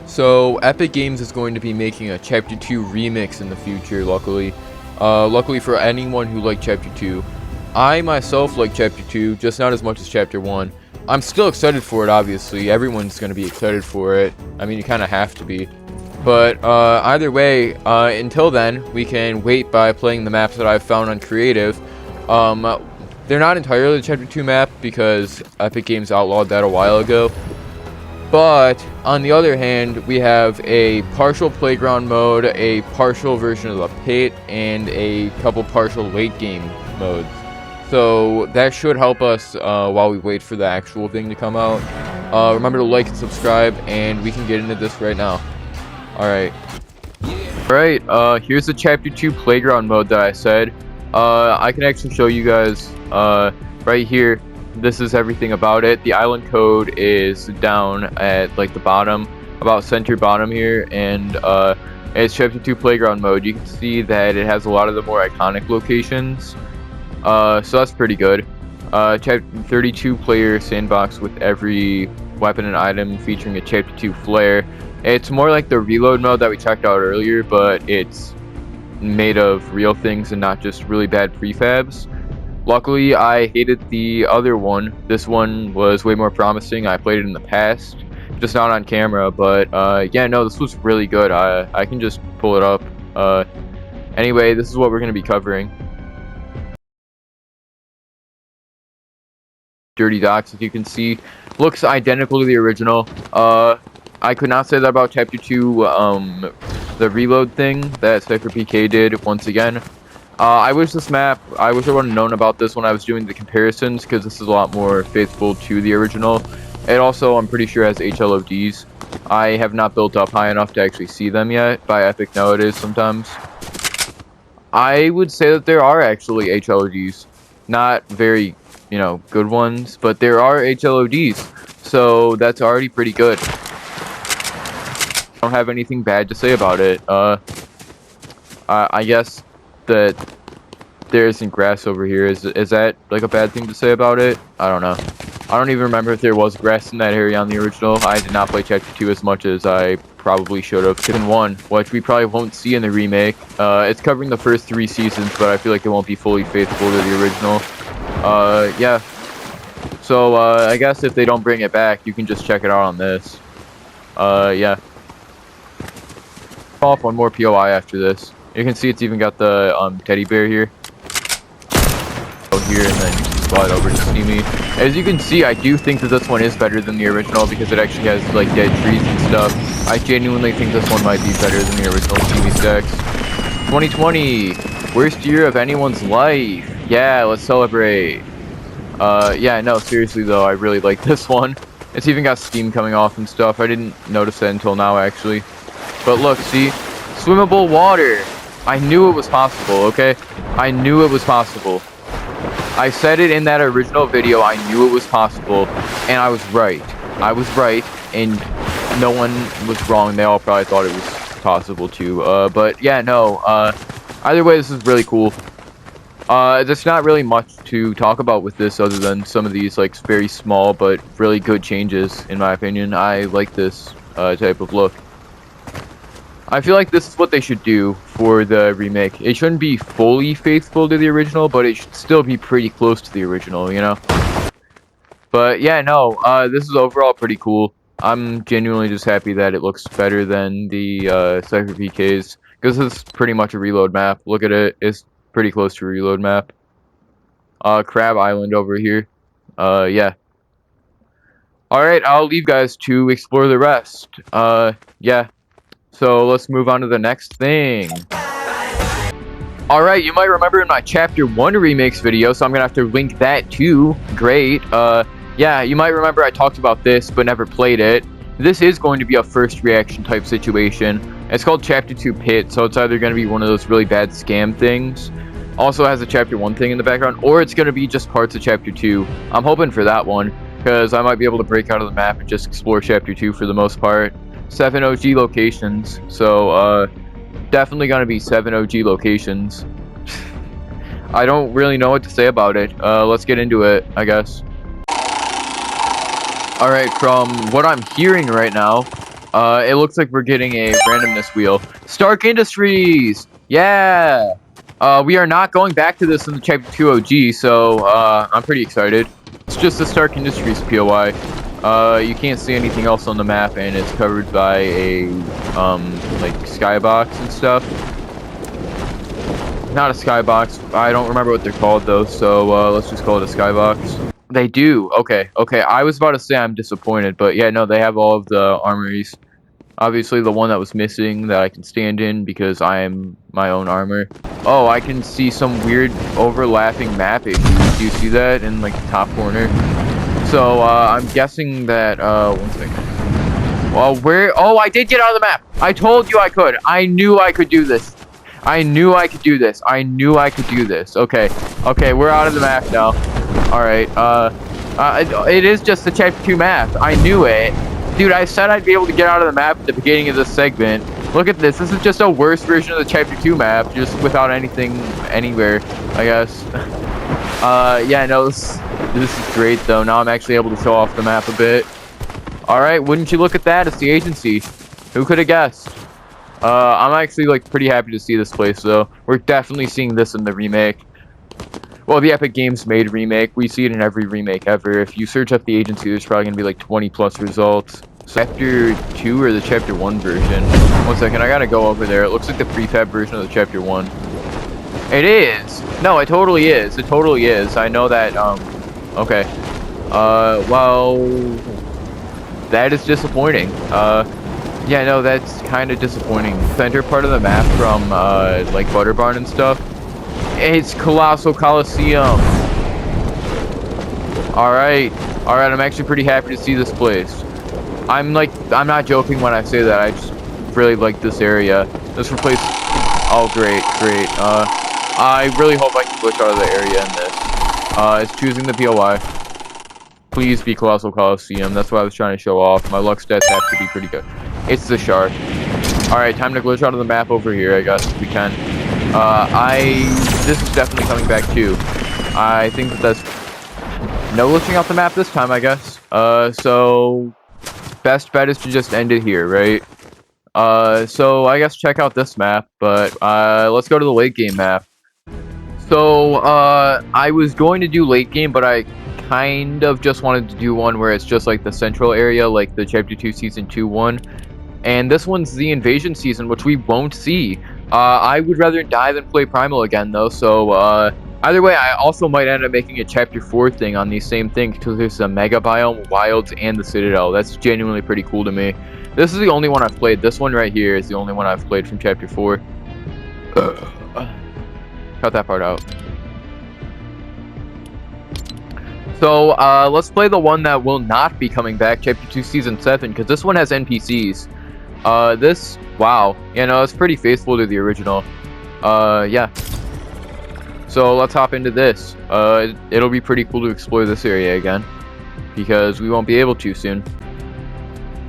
So Epic Games is going to be making a Chapter 2 remix in the future, luckily. Luckily for anyone who liked Chapter 2. I myself like Chapter 2, just not as much as Chapter 1. I'm still excited for it, obviously. Everyone's going to be excited for it. I mean, you kind of have to be. But either way, until then, we can wait by playing the maps that I've found on Creative. They're not entirely the Chapter 2 map because Epic Games outlawed that a while ago. But on the other hand, we have a partial playground mode, a partial version of the pit, and a couple partial late game modes. So that should help us while we wait for the actual thing to come out. Remember to like and subscribe, and we can get into this right now. Alright. Alright, here's the Chapter 2 playground mode that I said. I can actually show you guys right here. This is everything about it. The island code is down at like the bottom, about center bottom here, and it's Chapter 2 playground mode. You can see that it has a lot of the more iconic locations, so that's pretty good. Chapter 32 player sandbox with every weapon and item featuring a Chapter 2 flare. It's more like the reload mode that we checked out earlier, but it's made of real things and not just really bad prefabs. Luckily, I hated the other one. This one was way more promising. I played it in the past, just not on camera, but yeah, no, this was really good. I can just pull it up. Anyway, this is what we're going to be covering. Dirty Docks, as you can see, looks identical to the original. I could not say that about Chapter 2, the reload thing that Cypher PK did once again. I wish I would have known about this when I was doing the comparisons, because this is a lot more faithful to the original. It also, I'm pretty sure, has HLODs. I have not built up high enough to actually see them yet. By Epic nowadays, sometimes. I would say that there are actually HLODs. Not very, good ones, but there are HLODs. So that's already pretty good. I don't have anything bad to say about it. I guess that there isn't grass over here. Is that like a bad thing to say about it? I don't know. I don't even remember if there was grass in that area on the original. I did not play Chapter 2 as much as I probably should have. Season 1, which we probably won't see in the remake. It's covering the first 3 seasons, but I feel like it won't be fully faithful to the original. Yeah. So, I guess if they don't bring it back, you can just check it out on this. Yeah. Off one more POI after this. You can see it's even got the teddy bear here. Go here and then you can slide over to see me. As you can see, I do think that this one is better than the original because it actually has like dead trees and stuff. I genuinely think this one might be better than the original Steamy Stacks. 2020, worst year of anyone's life. Yeah, let's celebrate. Yeah, no, seriously though, I really like this one. It's even got steam coming off and stuff. I didn't notice that until now, actually. But look, see? Swimmable water. I knew it was possible, okay? I knew it was possible. I said it in that original video, I knew it was possible, and I was right. I was right, and no one was wrong. They all probably thought it was possible too. But yeah, no. Either way, this is really cool. There's not really much to talk about with this other than some of these like very small but really good changes, in my opinion. I like this type of look. I feel like this is what they should do for the remake. It shouldn't be fully faithful to the original, but it should still be pretty close to the original, you know? But yeah, no, this is overall pretty cool. I'm genuinely just happy that it looks better than the Cypher PKs, because it's pretty much a reload map. Look at it, it's pretty close to a reload map. Crab Island over here. Yeah. Alright, I'll leave guys to explore the rest. Yeah. So let's move on to the next thing. Alright, you might remember in my Chapter 1 remakes video, so I'm gonna have to link that too. Great. Yeah, you might remember I talked about this, but never played it. This is going to be a first reaction type situation. It's called Chapter 2 Pit, so it's either gonna be one of those really bad scam things. Also has a Chapter 1 thing in the background, or it's gonna be just parts of Chapter 2. I'm hoping for that one, because I might be able to break out of the map and just explore Chapter 2 for the most part. 7 OG locations, so definitely gonna be 7 OG locations. I don't really know what to say about it. Let's get into it, I guess. Alright, from what I'm hearing right now, It looks like we're getting a randomness wheel. Stark Industries! Yeah! We are not going back to this in the Chapter 2 OG, so, I'm pretty excited. It's just the Stark Industries POI. You can't see anything else on the map, and it's covered by a, like, skybox and stuff. Not a skybox. I don't remember what they're called, though, so, let's just call it a skybox. They do. Okay, okay. I was about to say I'm disappointed, but yeah, no, they have all of the armories. Obviously, the one that was missing that I can stand in because I am my own armor. Oh, I can see some weird overlapping map issues. Do you see that in, like, the top corner? So, I'm guessing that, one second. Well, where? Oh, I did get out of the map! I told you I could! I knew I could do this! I knew I could do this! I knew I could do this! Okay. Okay, we're out of the map now. Alright, it is just the Chapter 2 map. I knew it. Dude, I said I'd be able to get out of the map at the beginning of this segment. Look at this. This is just a worse version of the Chapter 2 map, just without anything anywhere, I guess. Yeah, no, this is great, though. Now I'm actually able to show off the map a bit. Alright, wouldn't you look at that? It's the agency. Who could have guessed? I'm actually, like, pretty happy to see this place, though. We're definitely seeing this in the remake. Well, the Epic Games made remake. We see it in every remake ever. If you search up the agency, there's probably gonna be like 20 plus results. Chapter 2 or the Chapter 1 version? One second, I gotta go over there. It looks like the prefab version of the Chapter 1. It is! No, it totally is. It totally is. I know that, okay. Well... That is disappointing. Yeah, no, that's kind of disappointing. Center part of the map from, like, Butter Barn and stuff. It's Colossal Coliseum. Alright. Alright, I'm actually pretty happy to see this place. I'm not joking when I say that. I just really like this area. This replace... Oh, great, great. I really hope I can glitch out of the area in this. It's choosing the POI. Please be Colossal Coliseum. That's what I was trying to show off. My luck stats have to be pretty good. It's the shark. Alright, time to glitch out of the map over here, I guess, if we can. This is definitely coming back too. I think that's no glitching out the map this time, I guess. So best bet is to just end it here, right? So I guess check out this map, but let's go to the late game map. So I was going to do late game, but I kind of just wanted to do one where it's just like the central area, like the Chapter 2 Season 2 one. And this one's the Invasion Season, which we won't see. I would rather die than play Primal again, though, so, either way, I also might end up making a Chapter 4 thing on these same things, because there's a Mega Biome, Wilds, and the Citadel. That's genuinely pretty cool to me. This is the only one I've played. This one right here is the only one I've played from Chapter 4. Cut that part out. So, let's play the one that will not be coming back, Chapter 2 Season 7, because this one has NPCs. Wow. Yeah, no, it's pretty faithful to the original. Yeah. So, let's hop into this. It'll be pretty cool to explore this area again, because we won't be able to soon.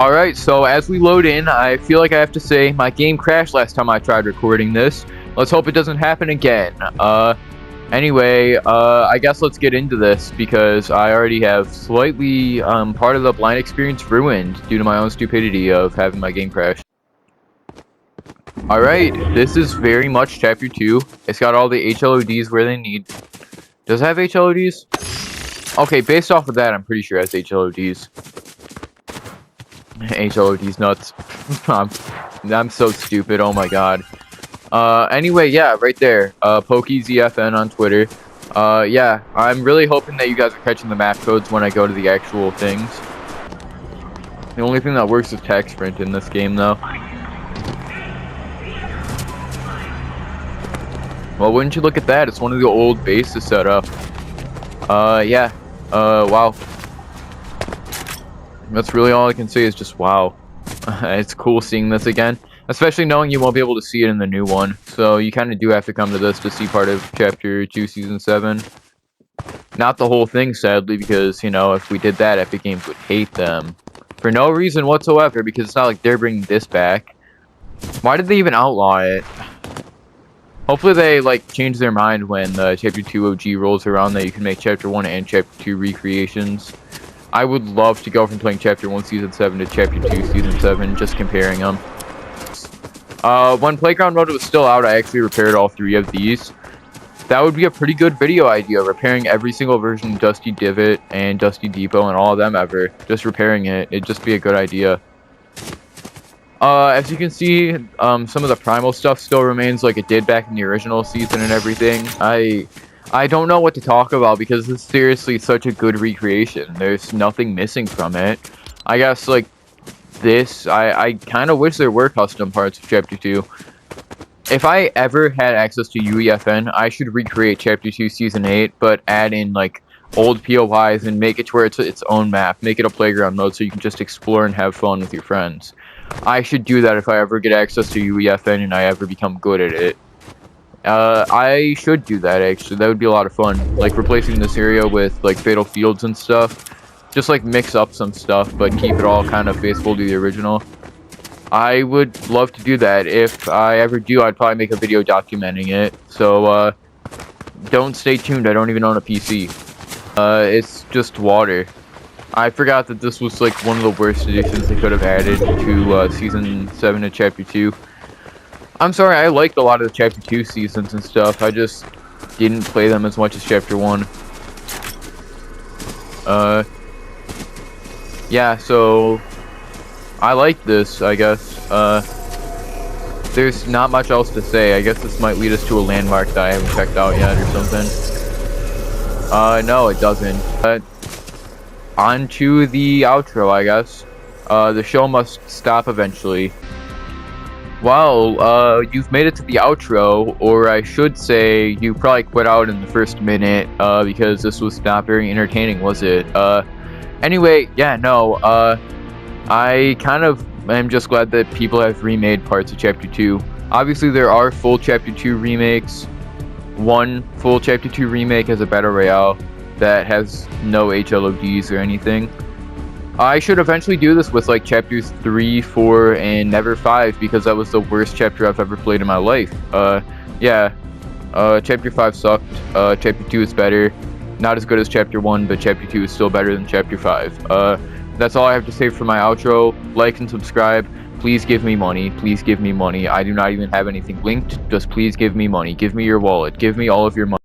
Alright, so as we load in, I feel like I have to say, my game crashed last time I tried recording this. Let's hope it doesn't happen again. Anyway, I guess let's get into this, because I already have slightly, part of the blind experience ruined due to my own stupidity of having my game crash. Alright, this is very much Chapter 2. It's got all the HLODs where they need. Does it have HLODs? Okay, based off of that, I'm pretty sure it has HLODs. HLODs nuts. I'm so stupid, oh my god. Anyway, yeah, right there. PokeZFN on Twitter. Yeah, I'm really hoping that you guys are catching the map codes when I go to the actual things. The only thing that works is tag sprint in this game, though. Well, wouldn't you look at that? It's one of the old bases set up. Yeah. Wow. That's really all I can say is just wow. It's cool seeing this again. Especially knowing you won't be able to see it in the new one. So you kind of do have to come to this to see part of Chapter 2 Season 7. Not the whole thing, sadly, because, you know, if we did that, Epic Games would hate them. For no reason whatsoever, because it's not like they're bringing this back. Why did they even outlaw it? Hopefully they, like, change their mind when Chapter 2 OG rolls around that you can make Chapter 1 and Chapter 2 recreations. I would love to go from playing Chapter 1 Season 7 to Chapter 2 Season 7, just comparing them. When Playground Mode was still out, I actually repaired all 3 of these. That would be a pretty good video idea, repairing every single version of Dusty Divot and Dusty Depot and all of them ever. Just repairing it, it'd just be a good idea. As you can see, some of the Primal stuff still remains like it did back in the original season and everything. I don't know what to talk about because it's seriously such a good recreation. There's nothing missing from it. I guess, like, this, I kind of wish there were custom parts of Chapter 2. If I ever had access to UEFN, I should recreate Chapter 2 Season 8, but add in, like, old POIs and make it to where it's its own map. Make it a playground mode so you can just explore and have fun with your friends. I should do that if I ever get access to UEFN and I ever become good at it. I should do that, actually. That would be a lot of fun. Like, replacing this area with, like, Fatal Fields and stuff. Just, like, mix up some stuff, but keep it all kind of faithful to the original. I would love to do that. If I ever do, I'd probably make a video documenting it. So, don't stay tuned. I don't even own a PC. It's just water. I forgot that this was, like, one of the worst additions they could have added to, Season 7 of Chapter 2. I'm sorry, I liked a lot of the Chapter 2 seasons and stuff. I just didn't play them as much as Chapter 1. Yeah, so I like this, I guess. There's not much else to say. I guess this might lead us to a landmark that I haven't checked out yet or something. No, it doesn't. But on to the outro, I guess. The show must stop eventually. Well, you've made it to the outro, or I should say, you probably quit out in the first minute, because this was not very entertaining, was it? Anyway, yeah, no, I kind of am just glad that people have remade parts of Chapter 2. Obviously, there are full Chapter 2 remakes. One full Chapter 2 remake has a Battle Royale that has no HLODs or anything. I should eventually do this with, like, Chapters 3, 4, and Never 5, because that was the worst chapter I've ever played in my life. Yeah. Chapter 5 sucked. Chapter 2 is better. Not as good as Chapter 1, but Chapter 2 is still better than Chapter 5. That's all I have to say for my outro. Like and subscribe. Please give me money. Please give me money. I do not even have anything linked. Just please give me money. Give me your wallet. Give me all of your money.